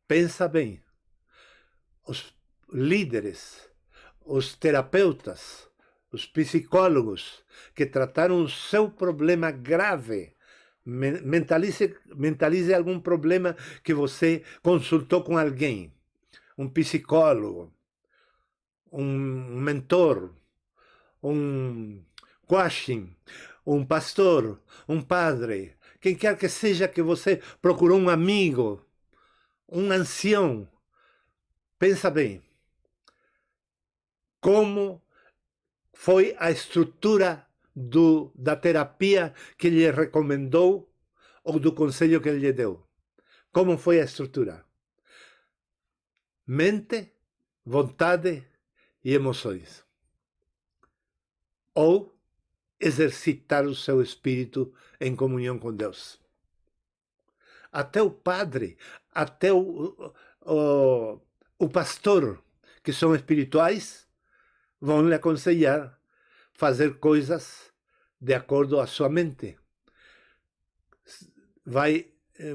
Pensa bem, os líderes, os terapeutas, os psicólogos que trataram o seu problema grave, mentalize algum problema que você consultou com alguém, um psicólogo, um mentor, um coaching, um pastor, um padre, quem quer que seja que você procurou um amigo, um ancião. Pensa bem, como foi a estrutura da terapia que ele recomendou ou do conselho que ele lhe deu? Como foi a estrutura? Mente, vontade e emoções. Ou exercitar o seu espírito em comunhão com Deus. Até o padre, até o pastor, que são espirituais, vão lhe aconselhar fazer coisas de acordo à sua mente.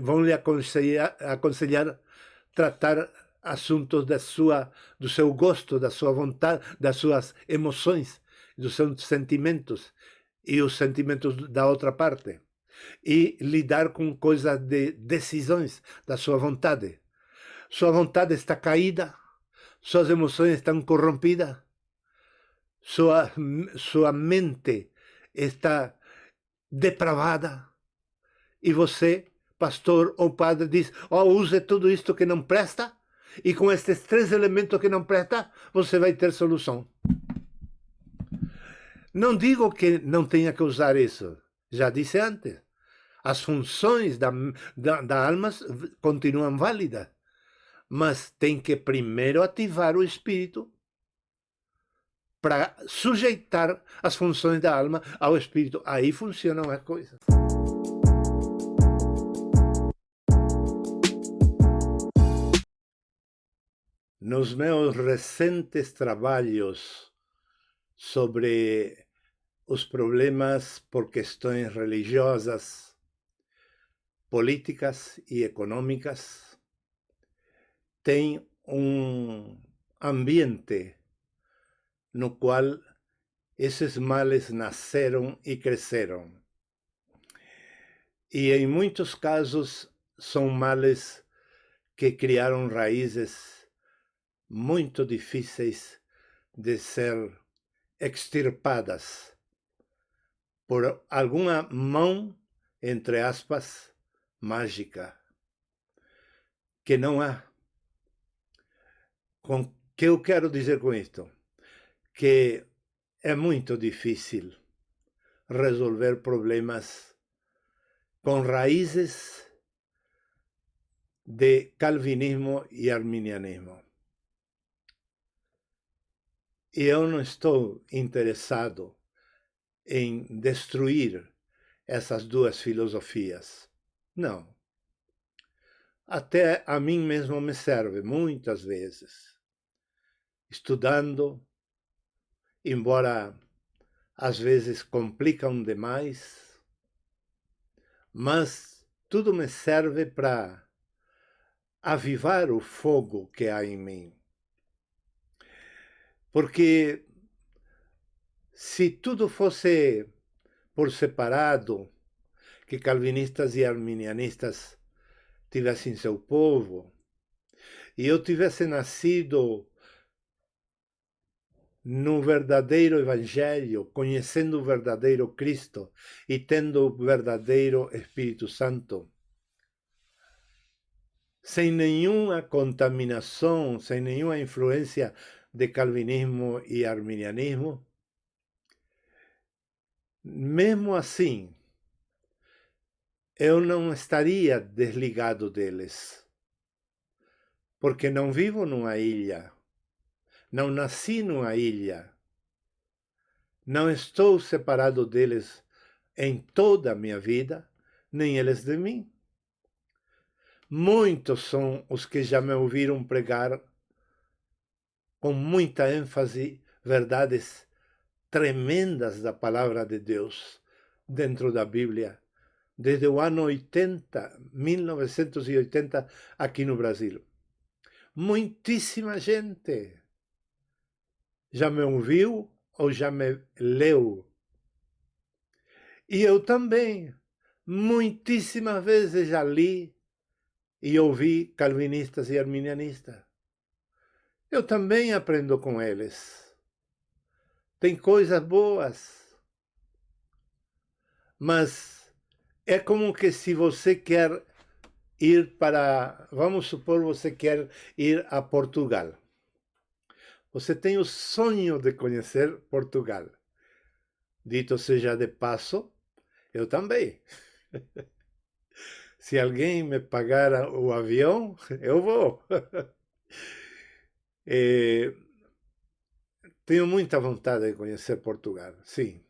Vão lhe aconselhar tratar assuntos do seu gosto, da sua vontade, das suas emoções, dos seus sentimentos e os sentimentos da outra parte. E lidar com coisas de decisões da sua vontade. Sua vontade está caída, suas emoções estão corrompidas, sua mente está depravada, e você, pastor ou padre, diz: use tudo isto que não presta, e com estes 3 elementos que não prestam, você vai ter solução. Não digo que não tenha que usar isso, já disse antes. As funções da alma continuam válidas, mas tem que primeiro ativar o espírito para sujeitar as funções da alma ao espírito. Aí funcionam as coisas. Nos meus recentes trabalhos sobre os problemas por questões religiosas, políticas e econômicas, tem um ambiente no qual esses males nasceram e cresceram. E em muitos casos são males que criaram raízes muito difíceis de ser extirpadas por alguma mão, entre aspas, mágica, que não há. O que eu quero dizer com isto? Que é muito difícil resolver problemas com raízes de calvinismo e arminianismo. E eu não estou interessado em destruir essas duas filosofias. Não. Até a mim mesmo me serve, muitas vezes. Estudando, embora às vezes complicam demais, mas tudo me serve para avivar o fogo que há em mim. Porque se tudo fosse por separado, que calvinistas e arminianistas tivessem seu povo, e eu tivesse nascido no verdadeiro Evangelho, conhecendo o verdadeiro Cristo e tendo o verdadeiro Espírito Santo, sem nenhuma contaminação, sem nenhuma influência de calvinismo e arminianismo, mesmo assim, eu não estaria desligado deles, porque não vivo numa ilha, não nasci numa ilha, não estou separado deles em toda a minha vida, nem eles de mim. Muitos são os que já me ouviram pregar com muita ênfase verdades tremendas da palavra de Deus dentro da Bíblia, desde o ano 1980, aqui no Brasil. Muitíssima gente já me ouviu ou já me leu. E eu também, muitíssimas vezes já li e ouvi calvinistas e arminianistas. Eu também aprendo com eles. Tem coisas boas. Mas é como que se você quer ir para, vamos supor, você quer ir a Portugal. Você tem o sonho de conhecer Portugal. Dito seja de passo, eu também. Se alguém me pagar o avião, eu vou. Tenho muita vontade de conhecer Portugal, sim.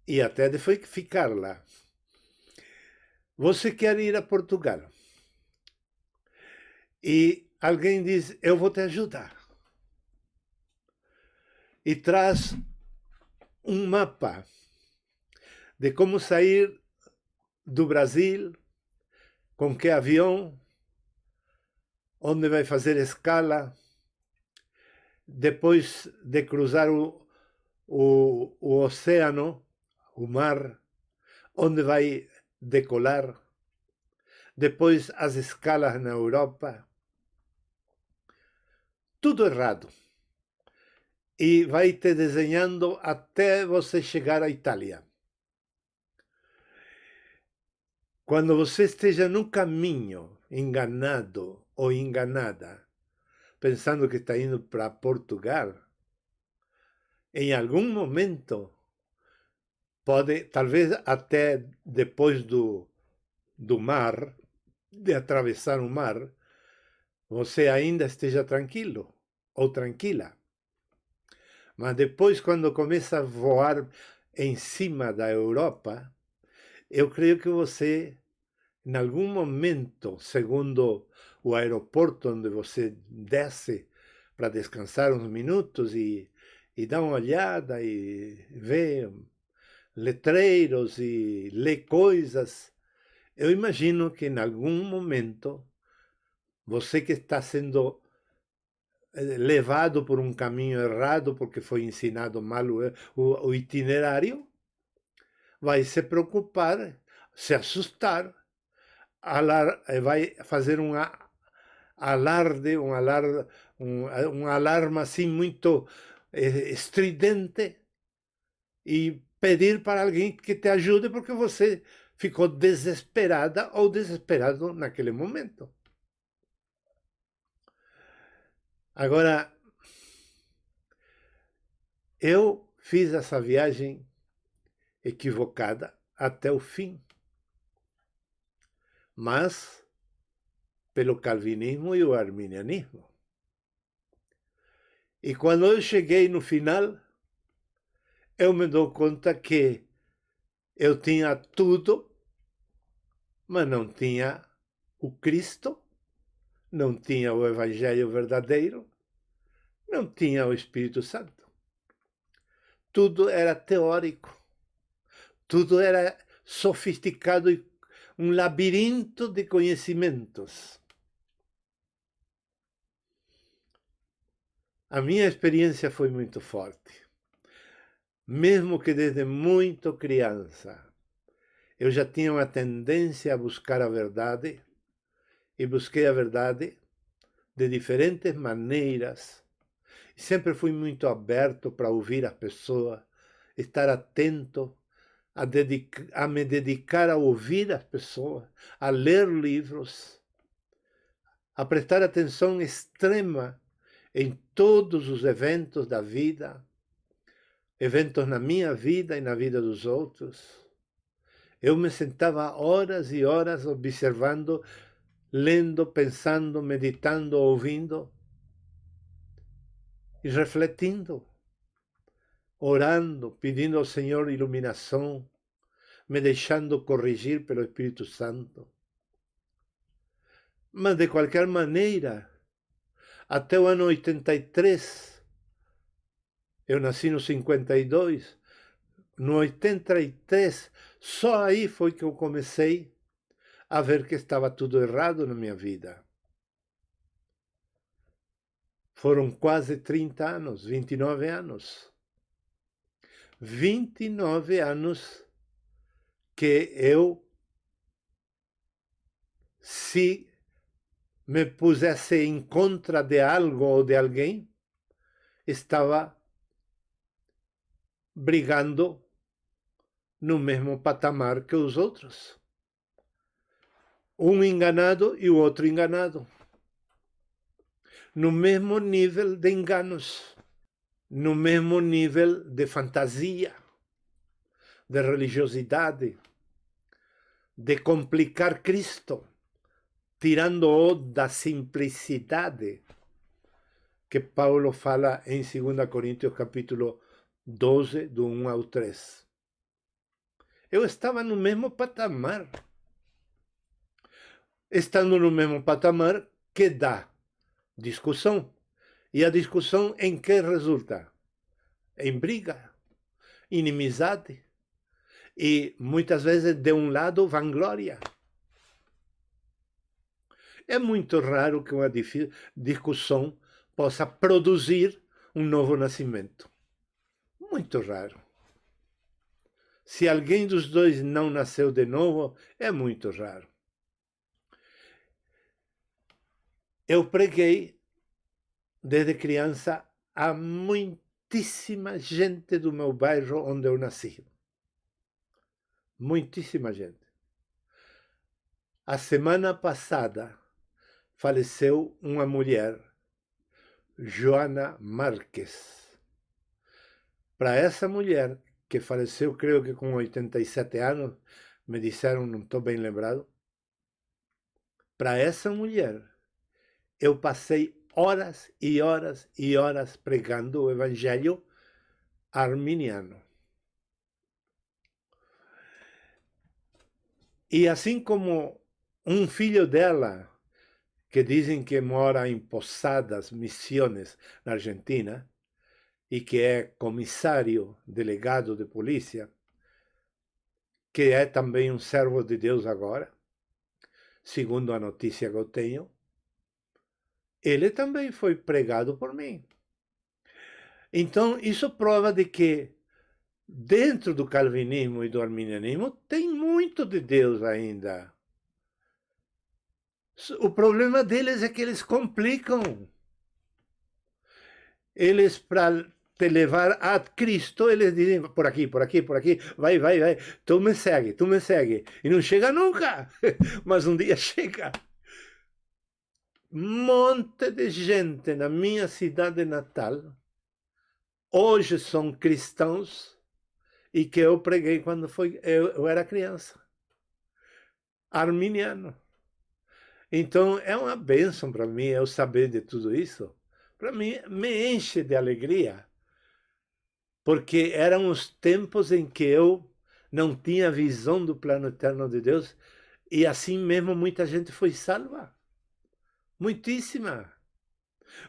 E até de ficar lá. Você quer ir a Portugal. E alguém diz, eu vou te ajudar. E traz um mapa de como sair do Brasil, com que avião, onde vai fazer escala, depois de cruzar o oceano, o mar, onde vai decolar, depois as escalas na Europa. Tudo errado. E vai te desenhando até você chegar à Itália. Quando você esteja no caminho, enganado ou enganada, pensando que está indo para Portugal, em algum momento, pode, talvez até depois do mar, de atravessar o mar, você ainda esteja tranquilo ou tranquila. Mas depois, quando começa a voar em cima da Europa, eu creio que você, em algum momento, segundo o aeroporto onde você desce para descansar uns minutos e dá uma olhada e vê letreiros e lê coisas, eu imagino que em algum momento você que está sendo levado por um caminho errado porque foi ensinado mal o itinerário, vai se preocupar, se assustar, vai fazer um alarde, um alarme assim muito estridente e pedir para alguém que te ajude porque você ficou desesperada ou desesperado naquele momento. Agora, eu fiz essa viagem equivocada até o fim, mas pelo calvinismo e o arminianismo. E quando eu cheguei no final, eu me dou conta que eu tinha tudo, mas não tinha o Cristo, não tinha o Evangelho verdadeiro, não tinha o Espírito Santo. Tudo era teórico, tudo era sofisticado e um labirinto de conhecimentos. A minha experiência foi muito forte. Mesmo que desde muito criança eu já tinha uma tendência a buscar a verdade, e busquei a verdade de diferentes maneiras. Sempre fui muito aberto para ouvir as pessoas, estar atento, a me dedicar a ouvir as pessoas, a ler livros, a prestar atenção extrema em todos os eventos da vida, eventos na minha vida e na vida dos outros. Eu me sentava horas e horas observando, lendo, pensando, meditando, ouvindo e refletindo, orando, pedindo ao Senhor iluminação, me deixando corrigir pelo Espírito Santo. Mas, de qualquer maneira, até o ano 83, eu nasci no 52, no 83, só aí foi que eu comecei a ver que estava tudo errado na minha vida. Foram quase 30 anos, 29 anos. 29 anos que eu, se me pusesse em contra de algo ou de alguém, estava brigando no mesmo patamar que os outros. Um enganado e o outro enganado. No mesmo nível de enganos, no mesmo nível de fantasia, de religiosidade, de complicar Cristo, tirando-o da simplicidade que Paulo fala em 2 Coríntios capítulo 12, do 1 ao 3. Eu estava no mesmo patamar. Estando no mesmo patamar, que dá discussão. E a discussão em que resulta? Em briga, inimizade. E muitas vezes, de um lado, vanglória. É muito raro que uma discussão possa produzir um novo nascimento. Muito raro. Se alguém dos dois não nasceu de novo, é muito raro. Eu preguei desde criança a muitíssima gente do meu bairro onde eu nasci. Muitíssima gente. A semana passada faleceu uma mulher, Joana Marques. Para essa mulher, que faleceu, creio que com 87 anos, me disseram, não estou bem lembrado, para essa mulher, eu passei horas e horas e horas pregando o evangelho arminiano. E assim como um filho dela, que dizem que mora em Posadas, Misiones, na Argentina, e que é comissário delegado de polícia, que é também um servo de Deus agora, segundo a notícia que eu tenho, ele também foi pregado por mim. Então, isso prova de que dentro do calvinismo e do arminianismo tem muito de Deus ainda. O problema deles é que eles complicam. Eles, para te levar a Cristo, eles dizem por aqui, por aqui, por aqui, vai, vai, vai, tu me segue. E não chega nunca, mas um dia chega. Monte de gente na minha cidade natal, hoje são cristãos, e que eu preguei quando eu era criança. Arminiano. Então, é uma bênção para mim eu saber de tudo isso. Para mim, me enche de alegria. Porque eram os tempos em que eu não tinha visão do plano eterno de Deus. E assim mesmo muita gente foi salva. Muitíssima.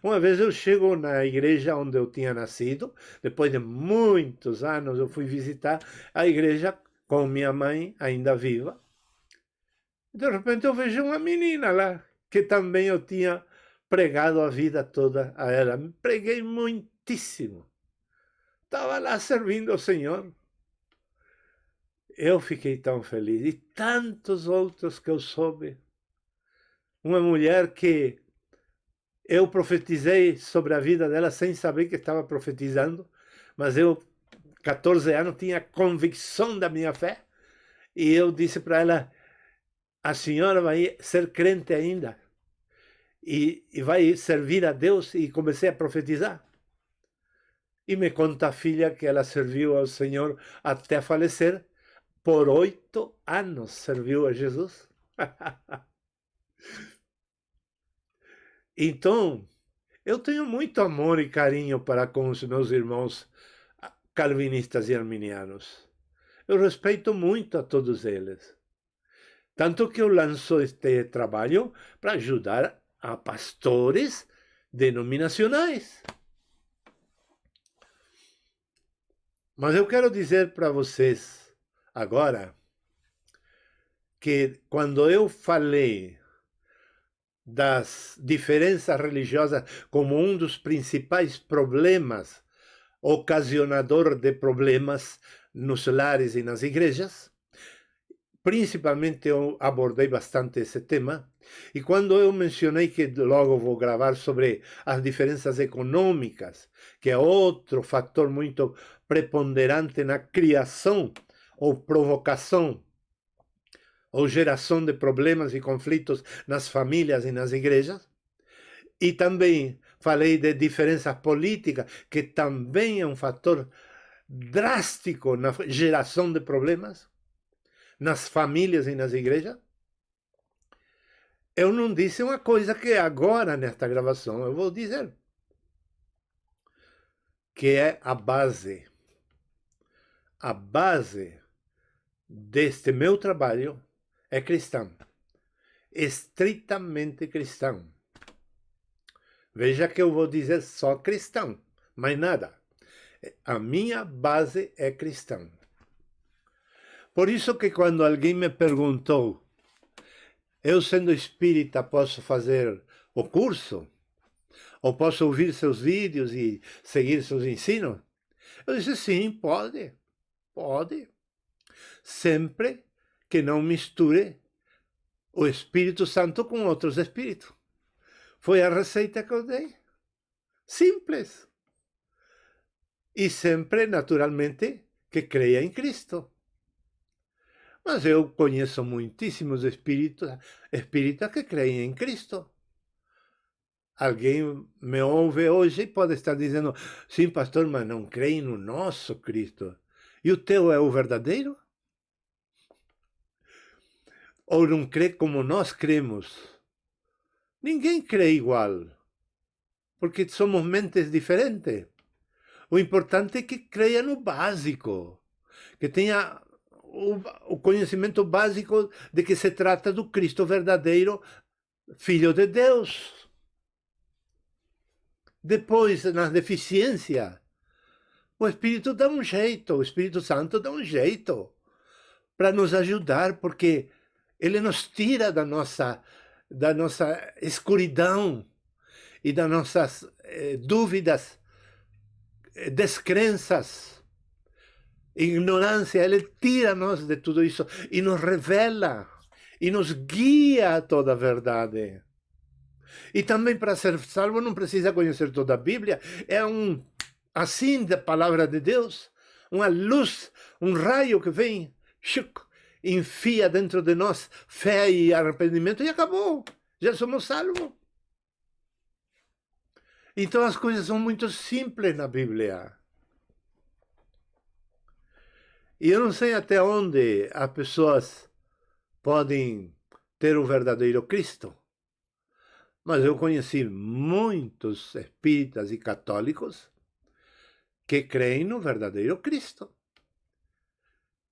Uma vez eu chego na igreja onde eu tinha nascido. Depois de muitos anos eu fui visitar a igreja com minha mãe ainda viva. De repente eu vejo uma menina lá, que também eu tinha pregado a vida toda a ela. Preguei muitíssimo. Estava lá servindo ao Senhor. Eu fiquei tão feliz. E tantos outros que eu soube. Uma mulher que eu profetizei sobre a vida dela sem saber que estava profetizando, mas eu, 14 anos, tinha convicção da minha fé. E eu disse para ela, a senhora vai ser crente ainda e vai servir a Deus, e comecei a profetizar. E me conta a filha que ela serviu ao Senhor até falecer. Por 8 anos serviu a Jesus. Então, eu tenho muito amor e carinho para com os meus irmãos calvinistas e arminianos. Eu respeito muito a todos eles. Tanto que eu lanço este trabalho para ajudar a pastores denominacionais. Mas eu quero dizer para vocês agora que quando eu falei das diferenças religiosas como um dos principais problemas, ocasionador de problemas nos lares e nas igrejas. Principalmente eu abordei bastante esse tema, e quando eu mencionei que logo vou gravar sobre as diferenças econômicas, que é outro fator muito preponderante na criação ou provocação ou geração de problemas e conflitos nas famílias e nas igrejas, e também falei de diferenças políticas, que também é um fator drástico na geração de problemas nas famílias e nas igrejas. Eu não disse uma coisa que agora, nesta gravação, eu vou dizer, que é a base. A base deste meu trabalho é cristã, estritamente cristã. Veja que eu vou dizer só cristão, mais nada. A minha base é cristã. Por isso que quando alguém me perguntou, eu sendo espírita posso fazer o curso? Ou posso ouvir seus vídeos e seguir seus ensinos? Eu disse, sim, pode. Pode. Sempre que não misture o Espírito Santo com outros espíritos. Foi a receita que eu dei. Simples. E sempre, naturalmente, que creia em Cristo. Mas eu conheço muitíssimos espíritas que creem em Cristo. Alguém me ouve hoje e pode estar dizendo, sim, pastor, mas não creem no nosso Cristo. E o teu é o verdadeiro? Ou não crê como nós cremos? Ninguém crê igual, porque somos mentes diferentes. O importante é que creia no básico, que tenha o conhecimento básico de que se trata do Cristo verdadeiro, Filho de Deus. Depois, na deficiência, o Espírito dá um jeito, o Espírito Santo dá um jeito para nos ajudar, porque ele nos tira da nossa escuridão e das nossas dúvidas, descrenças, ignorância. Ele tira-nos de tudo isso e nos revela e nos guia a toda a verdade. E também, para ser salvo, não precisa conhecer toda a Bíblia. É assim da palavra de Deus, uma luz, um raio que vem, enfia dentro de nós fé e arrependimento e acabou. Já somos salvos. Então as coisas são muito simples na Bíblia. E eu não sei até onde as pessoas podem ter o verdadeiro Cristo. Mas eu conheci muitos espíritas e católicos que creem no verdadeiro Cristo,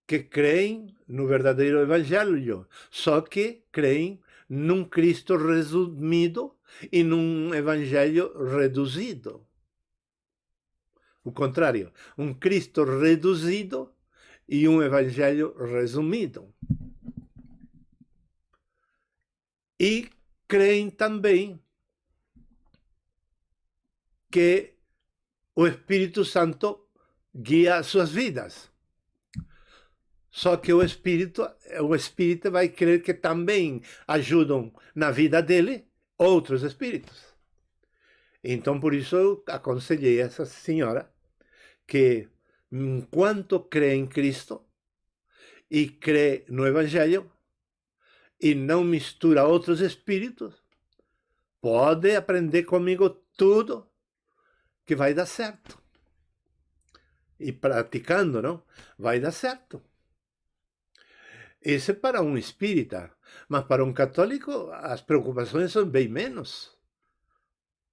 que creem no verdadeiro Evangelho, só que creem num Cristo resumido e num Evangelho reduzido. O contrário, um Cristo reduzido e um Evangelho resumido. E creem também que o Espírito Santo guia suas vidas. Só que o espírito vai crer que também ajudam na vida dele outros espíritos. Então, por isso, eu aconselhei essa senhora que, enquanto crê em Cristo e crê no Evangelho, e não mistura outros espíritos, pode aprender comigo tudo que vai dar certo. E praticando, não? Vai dar certo. Isso é para um espírita, mas para um católico as preocupações são bem menos.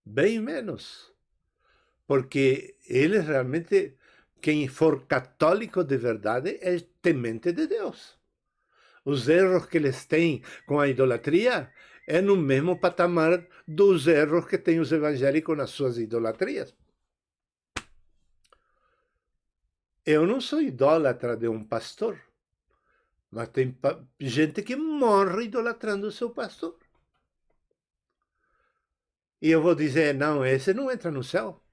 Bem menos. Porque eles realmente, quem for católico de verdade, é temente de Deus. Os erros que eles têm com a idolatria é no mesmo patamar dos erros que têm os evangélicos nas suas idolatrias. Eu não sou idólatra de um pastor, mas tem gente que morre idolatrando o seu pastor. E eu vou dizer, não, esse não entra no céu.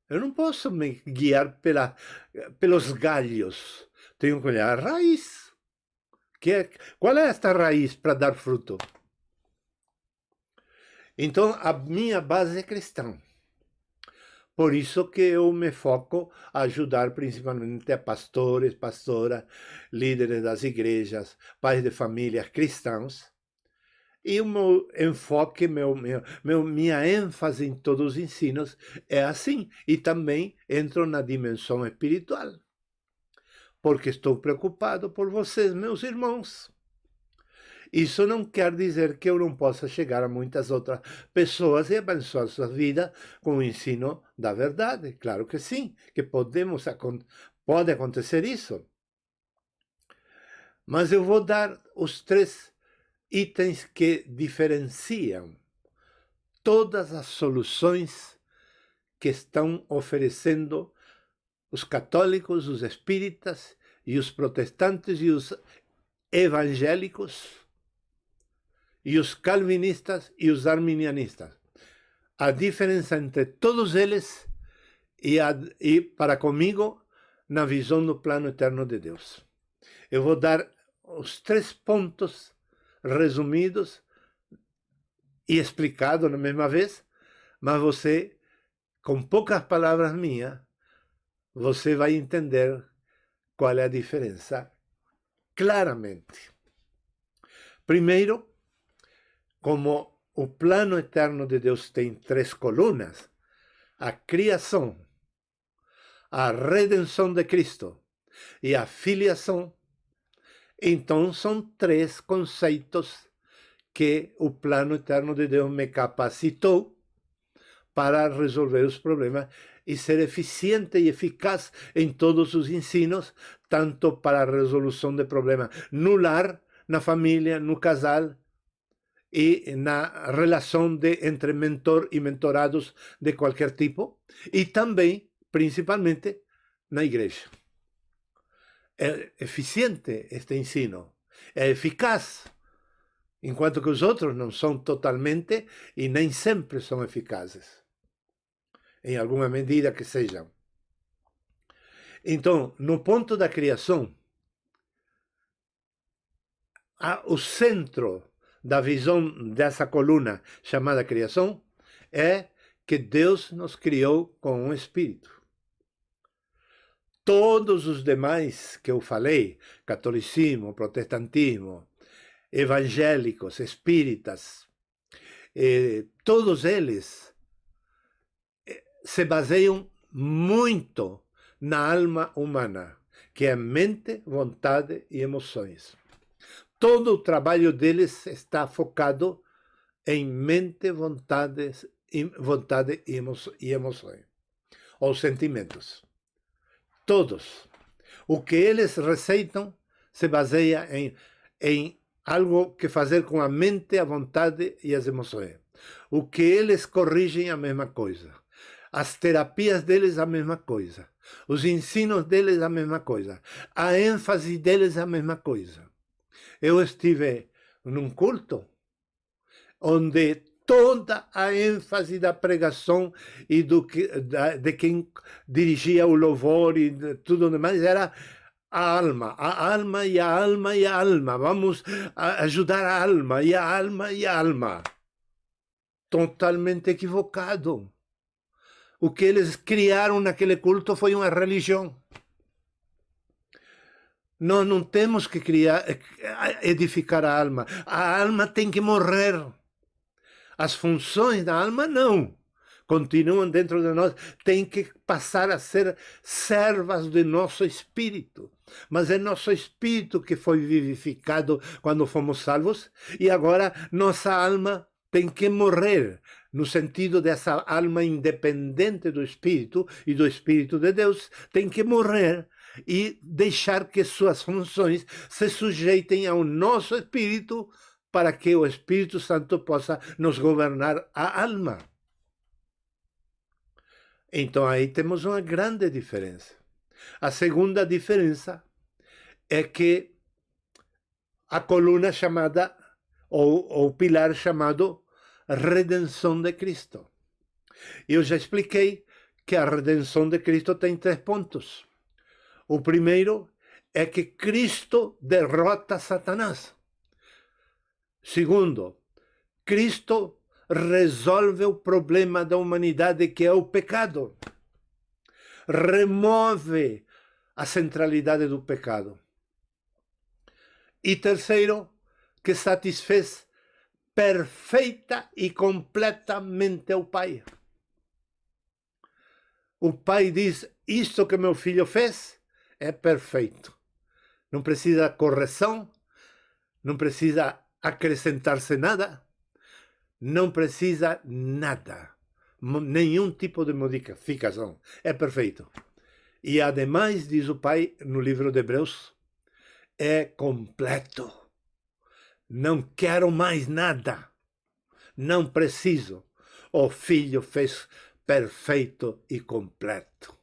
Eu não posso me guiar pelos galhos. Tenho que olhar a raiz. Qual é esta raiz para dar fruto? Então, a minha base é cristã. Por isso que eu me foco a ajudar principalmente a pastores, pastoras, líderes das igrejas, pais de famílias cristãos. E o meu enfoque, minha ênfase em todos os ensinos é assim. E também entro na dimensão espiritual. Porque estou preocupado por vocês, meus irmãos. Isso não quer dizer que eu não possa chegar a muitas outras pessoas e abençoar sua vida com o ensino da verdade. Claro que sim, que pode acontecer isso. Mas eu vou dar os 3 itens que diferenciam todas as soluções que estão oferecendo os católicos, os espíritas e os protestantes e os evangélicos e os calvinistas e os arminianistas. A diferença entre todos eles e para comigo, na visão do plano eterno de Deus. Eu vou dar os 3 pontos resumidos e explicados na mesma vez, mas você, com poucas palavras minhas, você vai entender qual é a diferença claramente. Primeiro, como o plano eterno de Deus tem 3 colunas, a criação, a redenção de Cristo e a filiação, então são 3 conceitos que o plano eterno de Deus me capacitou para resolver os problemas e ser eficiente e eficaz em todos os ensinos, tanto para a resolução de problemas no lar, na família, no casal e na relação entre mentor e mentorados de qualquer tipo, e também, principalmente, na igreja. É eficiente este ensino, é eficaz, enquanto que os outros não são totalmente e nem sempre são eficazes, em alguma medida que sejam. Então, no ponto da criação, o centro da visão dessa coluna chamada criação é que Deus nos criou com um espírito. Todos os demais que eu falei, catolicismo, protestantismo, evangélicos, espíritas, todos eles se baseiam muito na alma humana, que é mente, vontade e emoções. Todo o trabalho deles está focado em mente, vontade e emoções, ou sentimentos. Todos. O que eles receitam se baseia em algo que fazer com a mente, a vontade e as emoções. O que eles corrigem, a mesma coisa. As terapias deles, a mesma coisa. Os ensinos deles, a mesma coisa. A ênfase deles, a mesma coisa. Eu estive num culto onde toda a ênfase da pregação e de quem dirigia o louvor e tudo demais era a alma e a alma e a alma. Vamos ajudar a alma e a alma e a alma. Totalmente equivocado. O que eles criaram naquele culto foi uma religião. Nós não temos que edificar a alma. A alma tem que morrer. As funções da alma não. Continuam dentro de nós. Tem que passar a ser servas de nosso espírito. Mas é nosso espírito que foi vivificado quando fomos salvos. E agora nossa alma tem que morrer. No sentido dessa alma independente do espírito e do Espírito de Deus. Tem que morrer e deixar que suas funções se sujeitem ao nosso espírito para que o Espírito Santo possa nos governar a alma. Então aí temos uma grande diferença. A segunda diferença é que a coluna chamada, ou pilar chamado redenção de Cristo. Eu já expliquei que a redenção de Cristo tem 3 pontos. O primeiro é que Cristo derrota Satanás. Segundo, Cristo resolve o problema da humanidade, que é o pecado. Remove a centralidade do pecado. E terceiro, que satisfez perfeita e completamente ao Pai. O Pai diz: isto que meu filho fez é perfeito. Não precisa correção, não precisa acrescentar-se nada, não precisa nada, nenhum tipo de modificação. É perfeito. E ademais, diz o Pai no livro de Hebreus, é completo. Não quero mais nada. Não preciso. O Filho fez perfeito e completo.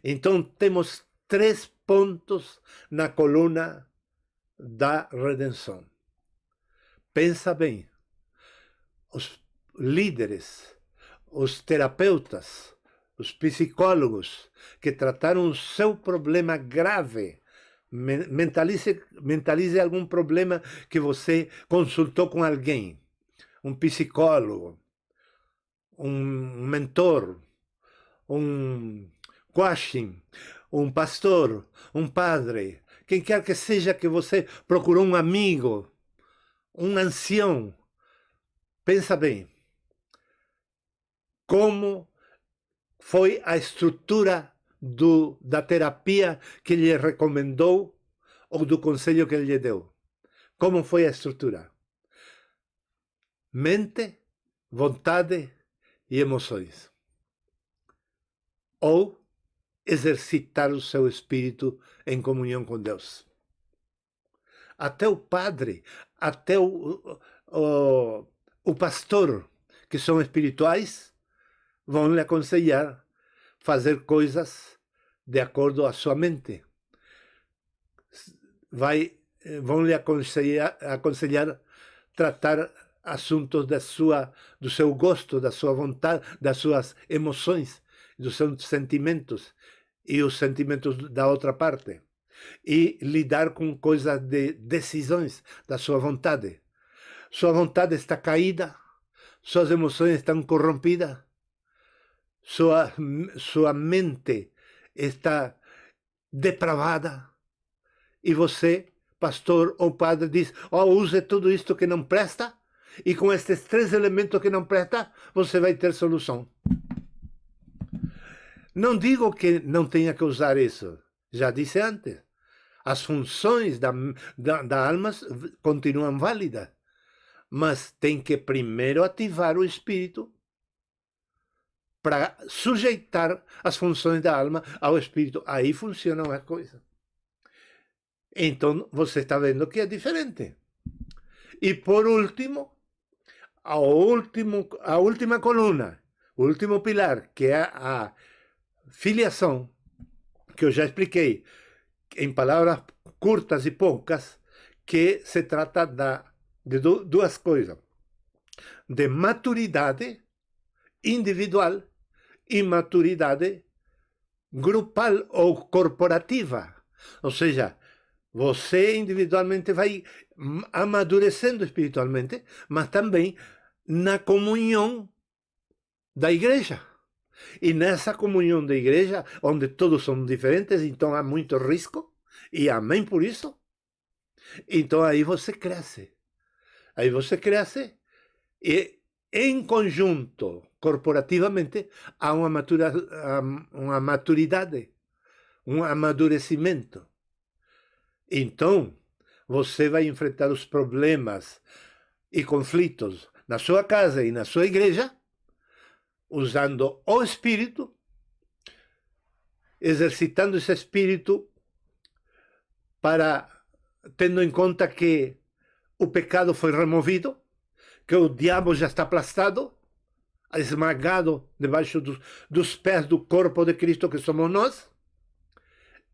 Então temos 3 pontos na coluna da redenção. Pensa bem. Os líderes, os terapeutas, os psicólogos que trataram o seu problema grave, mentalize algum problema que você consultou com alguém, um psicólogo, um mentor, um coaching, um pastor, um padre, quem quer que seja, que você procurou um amigo, um ancião. Pensa bem, como foi a estrutura da terapia que ele recomendou ou do conselho que ele lhe deu? Como foi a estrutura? Mente, vontade e emoções. Ou exercitar o seu espírito em comunhão com Deus. Até o padre, até o pastor, que são espirituais, vão lhe aconselhar fazer coisas de acordo à sua mente. Vão lhe aconselhar tratar assuntos do seu gosto, da sua vontade, das suas emoções, dos seus sentimentos e os sentimentos da outra parte. E lidar com coisas de decisões da sua vontade. Sua vontade está caída, suas emoções estão corrompidas, sua mente está depravada, e você, pastor ou padre, diz: use tudo isto que não presta, e com estes 3 elementos que não prestam, você vai ter solução. Não digo que não tenha que usar isso, já disse antes. As funções da alma continuam válidas, mas tem que primeiro ativar o espírito para sujeitar as funções da alma ao espírito. Aí funcionam as coisas. Então você está vendo que é diferente. E por último, a última coluna, o último pilar, que é a filiação, que eu já expliquei em palavras curtas e poucas, que se trata de 2 coisas: de maturidade individual e maturidade grupal ou corporativa. Ou seja, você individualmente vai amadurecendo espiritualmente, mas também na comunhão da igreja. E nessa comunhão da igreja, onde todos são diferentes, então há muito risco, e amém por isso. Então aí você cresce. Aí você cresce e, em conjunto, corporativamente, há uma maturidade, um amadurecimento. Então, você vai enfrentar os problemas e conflitos na sua casa e na sua igreja, usando o espírito, exercitando esse espírito, tendo em conta que o pecado foi removido, que o diabo já está aplastado, esmagado debaixo dos pés do corpo de Cristo, que somos nós,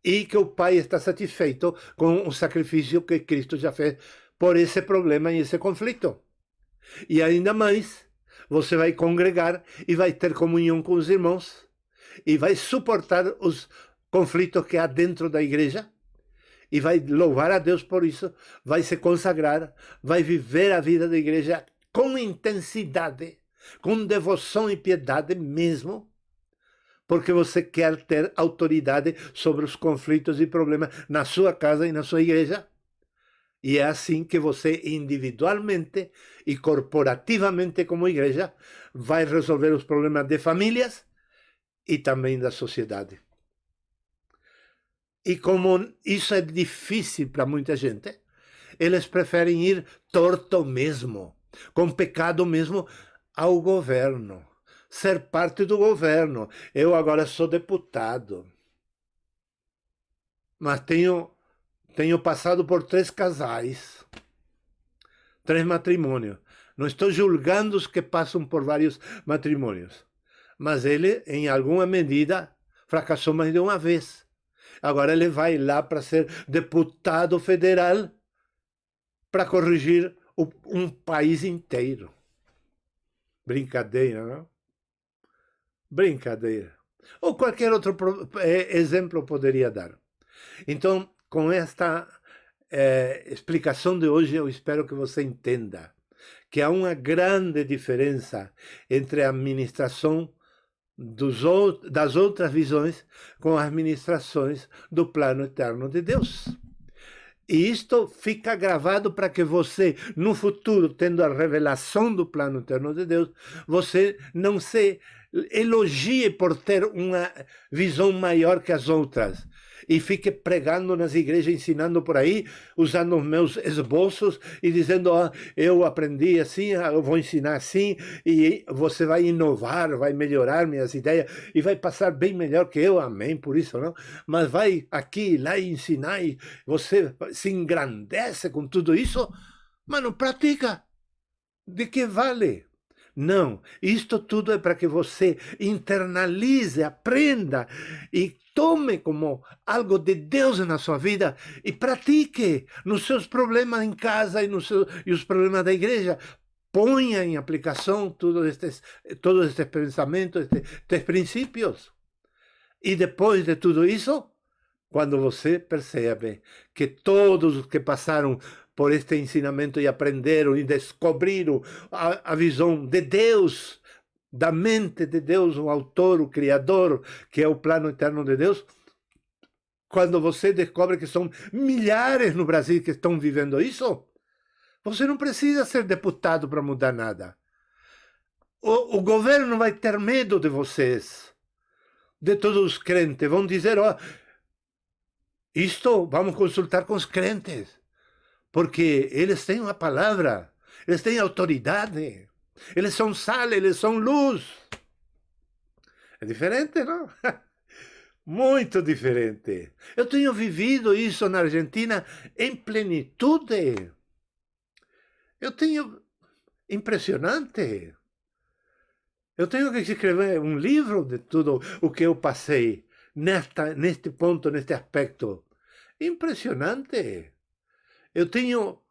e que o Pai está satisfeito com o sacrifício que Cristo já fez por esse problema e esse conflito. E ainda mais, você vai congregar e vai ter comunhão com os irmãos e vai suportar os conflitos que há dentro da igreja e vai louvar a Deus por isso, vai se consagrar, vai viver a vida da igreja com intensidade, com devoção e piedade mesmo, porque você quer ter autoridade sobre os conflitos e problemas na sua casa e na sua igreja. E é assim que você individualmente e corporativamente como igreja vai resolver os problemas de famílias e também da sociedade. E como isso é difícil para muita gente, eles preferem ir torto mesmo, com pecado mesmo, ao governo. Ser parte do governo. Eu agora sou deputado. Mas tenho passado por 3 casais, 3 matrimônios. Não estou julgando os que passam por vários matrimônios. Mas ele, em alguma medida, fracassou mais de uma vez. Agora ele vai lá para ser deputado federal para corrigir um país inteiro. Brincadeira, não? Brincadeira. Ou qualquer outro exemplo poderia dar. Então, com esta explicação de hoje, eu espero que você entenda que há uma grande diferença entre a administração das outras visões com as ministrações do plano eterno de Deus. E isto fica gravado para que você, no futuro, tendo a revelação do plano eterno de Deus, você não se elogie por ter uma visão maior que as outras e fique pregando nas igrejas, ensinando por aí, usando os meus esboços e dizendo, eu aprendi assim, eu vou ensinar assim, e você vai inovar, vai melhorar minhas ideias e vai passar bem melhor que eu, amém, por isso, não? Mas vai aqui e lá e ensinar e você se engrandece com tudo isso, mas não pratica. De que vale? Não, isto tudo é para que você internalize, aprenda e tome como algo de Deus na sua vida e pratique nos seus problemas em casa e os problemas da igreja. Ponha em aplicação todos estes pensamentos, estes princípios. E depois de tudo isso, quando você percebe que todos os que passaram por este ensinamento e aprenderam e descobriram a visão de Deus, da mente de Deus, o autor, o criador, que é o plano eterno de Deus, quando você descobre que são milhares no Brasil que estão vivendo isso, você não precisa ser deputado para mudar nada. O governo vai ter medo de vocês, de todos os crentes. Vão dizer, isto vamos consultar com os crentes, porque eles têm uma palavra, eles têm autoridade, eles são sal, eles são luz. É diferente, não? Muito diferente. Eu tenho vivido isso na Argentina em plenitude. Eu tenho... Impressionante. Eu tenho que escrever um livro de tudo o que eu passei neste ponto, neste aspecto. Impressionante. Eu tenho...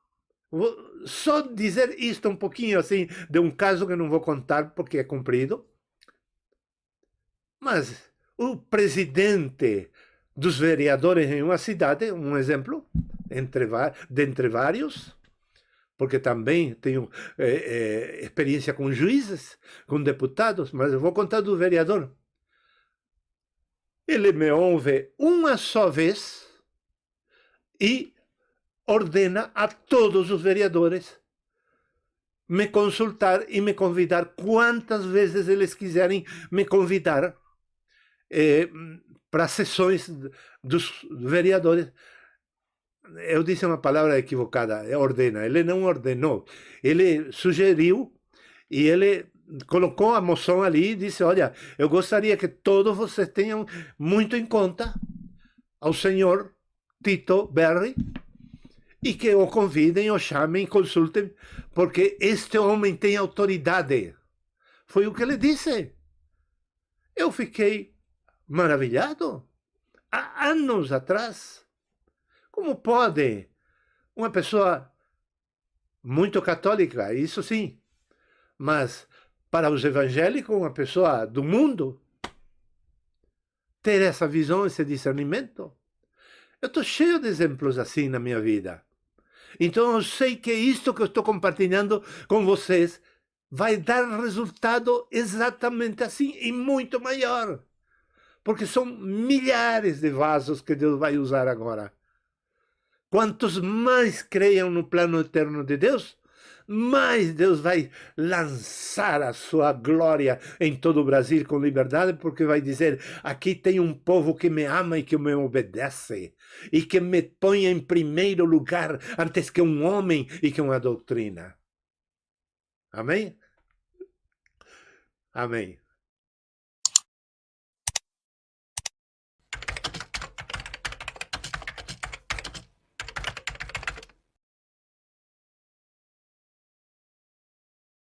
Vou só dizer isto um pouquinho assim, de um caso que não vou contar porque é comprido. Mas o presidente dos vereadores em uma cidade, um exemplo, dentre vários, porque também tenho experiência com juízes, com deputados, mas eu vou contar do vereador. Ele me ouve uma só vez e ordena a todos os vereadores me consultar e me convidar quantas vezes eles quiserem me convidar para sessões dos vereadores. Eu disse uma palavra equivocada, ordena. Ele não ordenou, ele sugeriu e ele colocou a moção ali e disse, olha, eu gostaria que todos vocês tenham muito em conta ao senhor Tito Berri e que o convidem, o chamem, consultem, porque este homem tem autoridade. Foi o que ele disse. Eu fiquei maravilhado. Há anos atrás. Como pode uma pessoa muito católica, isso sim. Mas para os evangélicos, uma pessoa do mundo, ter essa visão, esse discernimento. Eu estou cheio de exemplos assim na minha vida. Então eu sei que isto que eu estou compartilhando com vocês vai dar resultado exatamente assim e muito maior. Porque são milhares de vasos que Deus vai usar agora. Quantos mais creiam no plano eterno de Deus, mais Deus vai lançar a sua glória em todo o Brasil com liberdade, porque vai dizer: aqui tem um povo que me ama e que me obedece, e que me põe em primeiro lugar antes que um homem e que uma doutrina. Amém? Amém.